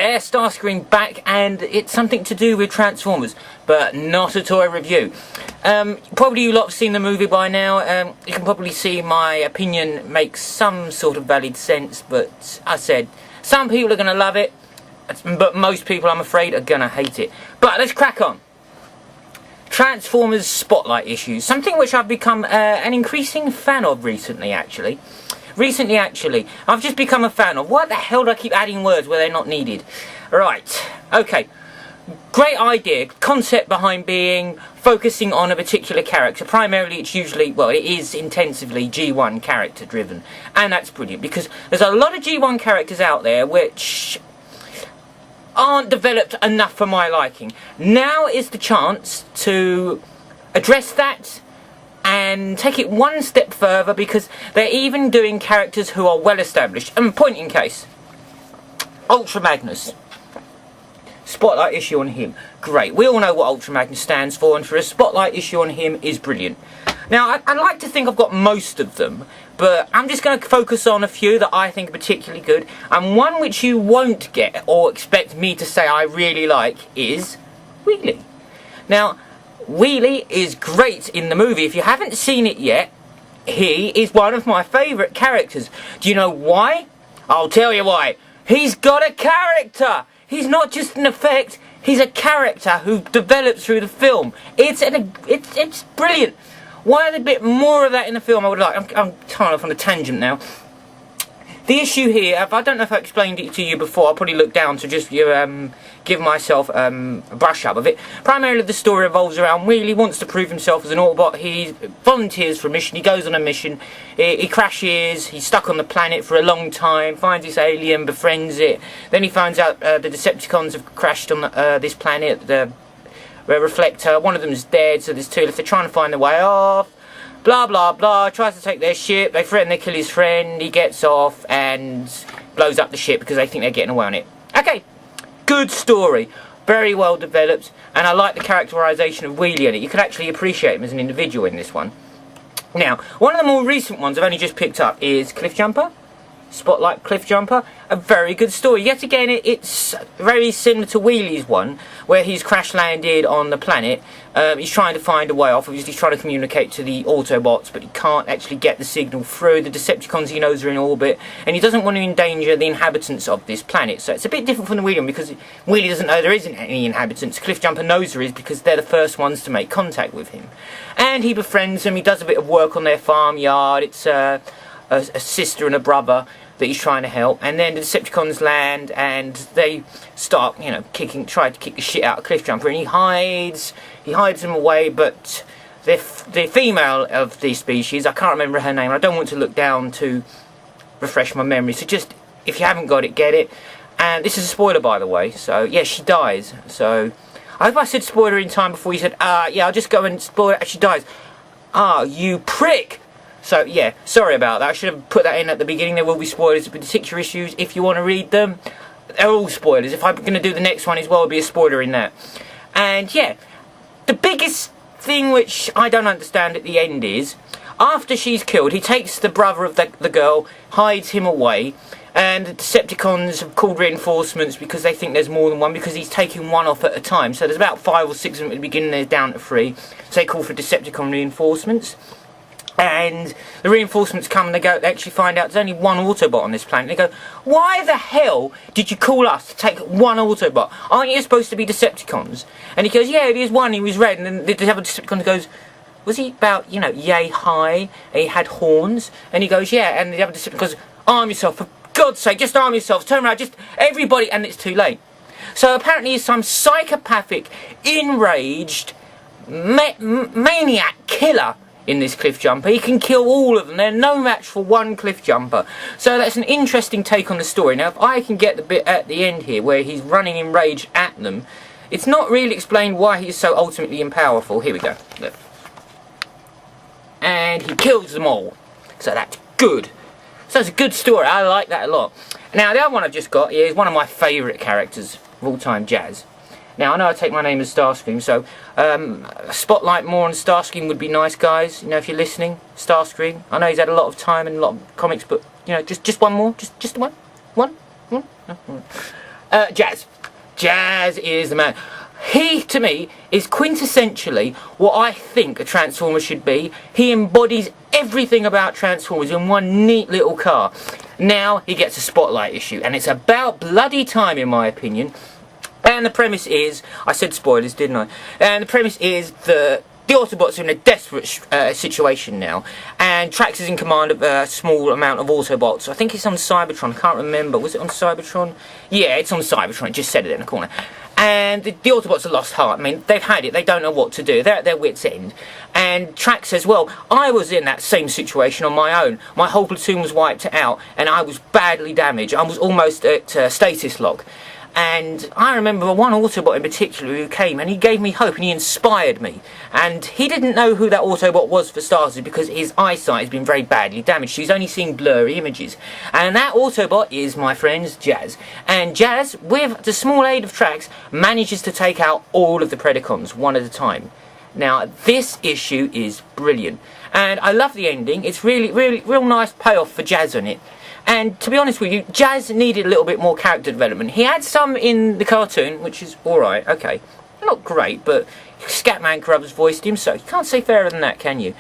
Yeah, Starscream back, and it's something to do with Transformers, but not a toy review. Probably you lot have seen the movie by now. You can probably see my opinion makes some sort of valid sense, but I said, some people are going to love it, but most people, I'm afraid, are going to hate it. But let's crack on. Transformers Spotlight issues, something which I've become an increasing fan of recently, actually. I've just become a fan of. What the hell do I keep adding words where they're not needed? Right, okay. Great idea, concept behind focusing on a particular character. Primarily it's usually, well, it is intensively G1 character driven. And that's brilliant, because there's a lot of G1 characters out there which aren't developed enough for my liking. Now is the chance to address that and take it one step further, because they're even doing characters who are well established. And point in case, Ultra Magnus. Spotlight issue on him. Great. We all know what Ultra Magnus stands for, and for a spotlight issue on him is brilliant. Now, I'd like to think I've got most of them, but I'm just going to focus on a few that I think are particularly good. And one which you won't get or expect me to say I really like is Wheelie. Now, Wheelie is great in the movie. If you haven't seen it yet, he is one of my favourite characters. Do you know why? I'll tell you why. He's got a character! He's not just an effect, he's a character who develops through the film. It's brilliant. Why a bit more of that in the film I would like. I'm tying off on a tangent now. The issue here, I don't know if I explained it to you before, I'll probably look down to just give myself a brush up of it. Primarily the story revolves around Wheelie wants to prove himself as an Autobot. He volunteers for a mission, he goes on a mission, he crashes, he's stuck on the planet for a long time, finds this alien, befriends it, then he finds out the Decepticons have crashed on this planet, the Reflector, one of them's dead, so there's two left, they're trying to find their way off. Blah blah blah, tries to take their ship, they threaten they kill his friend, he gets off and blows up the ship because they think they're getting away on it. Okay, good story, very well developed, and I like the characterisation of Wheelie in it. You can actually appreciate him as an individual in this one. Now, one of the more recent ones I've only just picked up is Cliffjumper. Spotlight Cliffjumper, a very good story. Yet again, it's very similar to Wheelie's one, where he's crash landed on the planet. He's trying to find a way off. Obviously, he's trying to communicate to the Autobots, but he can't actually get the signal through. The Decepticons he knows are in orbit, and he doesn't want to endanger the inhabitants of this planet. So it's a bit different from the Wheelie one, because Wheelie doesn't know there isn't any inhabitants. Cliffjumper knows there is, because they're the first ones to make contact with him. And he befriends them. He does a bit of work on their farmyard. It's a sister and a brother that he's trying to help, and then the Decepticons land and they start, try to kick the shit out of Cliffjumper, and he hides them away, but the female of the species, I can't remember her name, I don't want to look down to refresh my memory, so just, if you haven't got it, get it. And this is a spoiler, by the way, so yeah, she dies. So I hope I said spoiler in time before you said, yeah, I'll just go and spoil it, she dies. You prick! So yeah, sorry about that. I should have put that in at the beginning. There will be spoilers for particular issues if you want to read them. They're all spoilers. If I'm going to do the next one as well, there'll be a spoiler in that. And yeah, the biggest thing which I don't understand at the end is, after she's killed, he takes the brother of the girl, hides him away, and the Decepticons have called reinforcements because they think there's more than one, because he's taking one off at a time. So there's about 5 or 6 of them at the beginning, they're down to 3. So they call for Decepticon reinforcements. And the reinforcements come and they actually find out there's only one Autobot on this planet. They go, why the hell did you call us to take one Autobot? Aren't you supposed to be Decepticons? And he goes, yeah, there's one, he was red. And then the other Decepticon goes, was he about, yay high? And he had horns? And he goes, yeah. And the other Decepticon goes, arm yourself, for God's sake, just arm yourself, turn around, just everybody, and it's too late. So apparently he's some psychopathic, enraged, maniac killer in this Cliffjumper. He can kill all of them. They're no match for one Cliffjumper. So that's an interesting take on the story. Now, if I can get the bit at the end here where he's running in rage at them, it's not really explained why he's so ultimately powerful. Here we go. Look. And he kills them all. So that's good. So it's a good story. I like that a lot. Now, the other one I've just got here is one of my favourite characters of all time, Jazz. Now, I know I take my name as Starscream, so a spotlight more on Starscream would be nice, guys. If you're listening, Starscream. I know he's had a lot of time and a lot of comics, but, just one more. Just one. One? No. Jazz. Jazz is the man. He, to me, is quintessentially what I think a Transformer should be. He embodies everything about Transformers in one neat little car. Now he gets a spotlight issue, and it's about bloody time, in my opinion. And the premise is, I said spoilers, didn't I? And the premise is that the Autobots are in a desperate situation now, and Trax is in command of a small amount of Autobots. I think it's on Cybertron, I can't remember. Was it on Cybertron? Yeah, it's on Cybertron, it just said it in the corner. And the Autobots are lost heart. I mean, they've had it, they don't know what to do, they're at their wits' end. And Trax says, well, I was in that same situation on my own. My whole platoon was wiped out, and I was badly damaged. I was almost at status lock. And I remember one Autobot in particular who came and he gave me hope and he inspired me. And he didn't know who that Autobot was for starters because his eyesight has been very badly damaged. So he's only seeing blurry images. And that Autobot is, my friends, Jazz. And Jazz, with the small aid of Trax, manages to take out all of the Predacons one at a time. Now, this issue is brilliant. And I love the ending. It's real nice payoff for Jazz on it. And to be honest with you, Jazz needed a little bit more character development. He had some in the cartoon, which is alright, okay. Not great, but Scatman Crothers voiced him, so you can't say fairer than that, can you?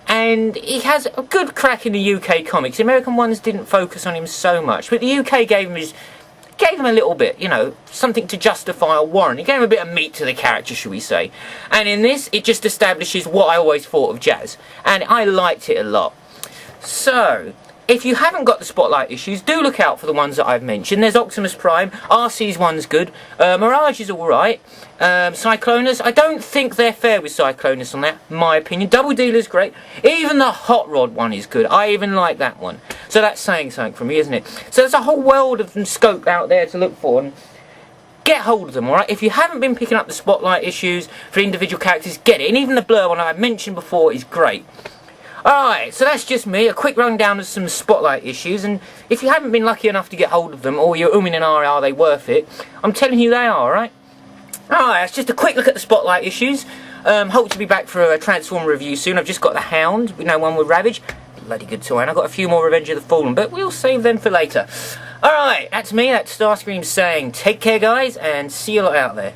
And he has a good crack in the UK comics. The American ones didn't focus on him so much, but the UK gave him a little bit, you know, something to justify or warrant. It gave him a bit of meat to the character, shall we say. And in this, it just establishes what I always thought of Jazz. And I liked it a lot. So, if you haven't got the Spotlight issues, do look out for the ones that I've mentioned. There's Optimus Prime, RC's one's good, Mirage is alright, Cyclonus, I don't think they're fair with Cyclonus on that, in my opinion. Double Dealer's great, even the Hot Rod one is good, I even like that one. So that's saying something for me, isn't it? So there's a whole world of scope out there to look for, and get hold of them, alright? If you haven't been picking up the Spotlight issues for individual characters, get it. And even the Blur one I mentioned before is great. Alright, so that's just me, a quick rundown of some Spotlight issues, and if you haven't been lucky enough to get hold of them, or you're umming and ahhing, are they worth it? I'm telling you they are, alright? Alright, that's just a quick look at the Spotlight issues. Hope to be back for a Transformer review soon. I've just got the Hound, we know one with Ravage. Bloody good toy, and I've got a few more Revenge of the Fallen, but we'll save them for later. Alright, that's me, that's Starscream saying take care guys, and see you lot out there.